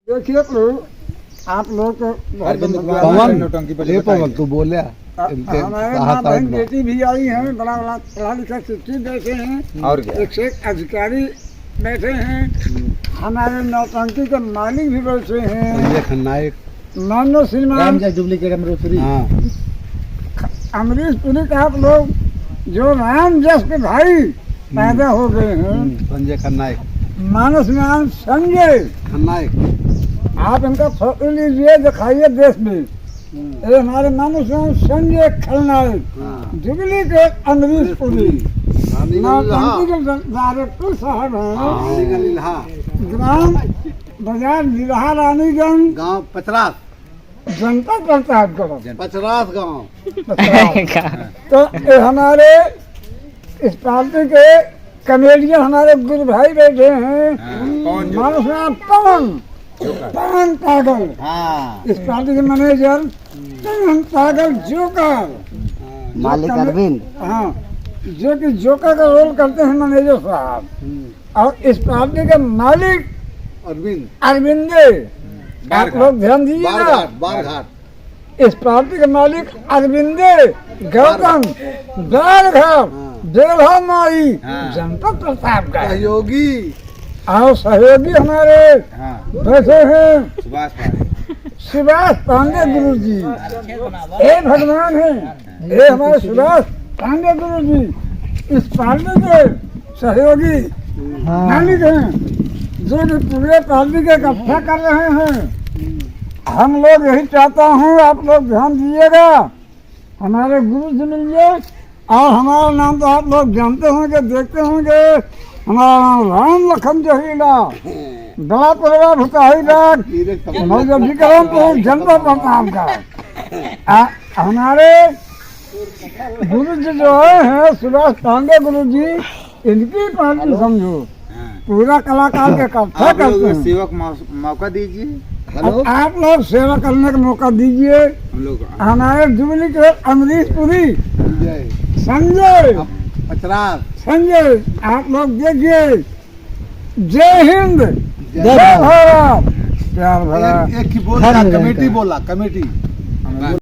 देखिए आप लोग तो पवन तू बोले हमारे माँ बहन बेटी भी आई हैं, बड़ा बड़ा पढ़ा लिखा शिक्षित बैठे हैं और क्या? एक से एक अधिकारी बैठे हैं, हमारे नौटंकी के मालिक भी बैठे हैं, खन्नायक मानो श्रीमान डुप्लीकेट अमृतपुरी। अमरीश पुरी का आप लोग जो राम जस के भाई पैदा हो गए हैं, संजय खन्नायक मानो श्रीमान संजय खन्नायक आप इनका फोटो लीजिए, दिखाइए देश में। ये हमारे मानो श्रीमान संजय खलनायक जुबली के अमरीश पुरी नौटंकी के डायरेक्टर साहब हैं, ग्राम बाजार जिला रानीगंज गाँव पचरास जनता प्रतापगढ़ पचरास गाँव। तो ये हमारे इस पार्टी के कमेडियन हमारे गुरु भाई बैठे हैं, मानो श्रीमान पवन पवन पागल, इस पार्टी के मैनेजर पवन पागल जोकर, मालिक अरविंद। हाँ, जो कि जोकर का रोल करते हैं मैनेजर साहब, और इस पार्टी के मालिक अरविंद अरविंदे। आप लोग ध्यान दीजिएगा, बारघाट इस पार्टी के मालिक अरविंदे गौतम बारघाट देवहा माई जनता प्रतापगढ़ सहयोगी और सहयोगी हमारे बैठे हैं सुभाष पांडे गुरु जी, ये भगवान है, ये हमारे सुभाष पांडे गुरु जी इस पार्टी के सहयोगी मालिक हैं, जो कि पूरे पार्टी के इकट्ठा कर रहे हैं। हम लोग यही चाहता हूँ, आप लोग ध्यान दीजिएगा, हमारे गुरु जी मिलिए, और हमारा नाम तो आप लोग जानते होंगे, देखते होंगे, हमारा नाम राम लखन जहीला, बड़ा परिवार भुताही बाग विक्रमपुर जनता प्रतापगढ़। हमारे गुरु जी जो है सुभाष पांडे गुरु जी, इनकी पार्टी समझो पूरा कलाकार के इकट्ठा करते हैं। सेवक मौका दीजिए, आप लोग सेवा करने का मौका दीजिए। हम लोग हमारे जुबली के अमरीश पुरी संजय पचरास संजय, आप लोग देखिए, जय हिंद जय भारत, प्यार भरा एक ही बोला कमेटी बोला कमेटी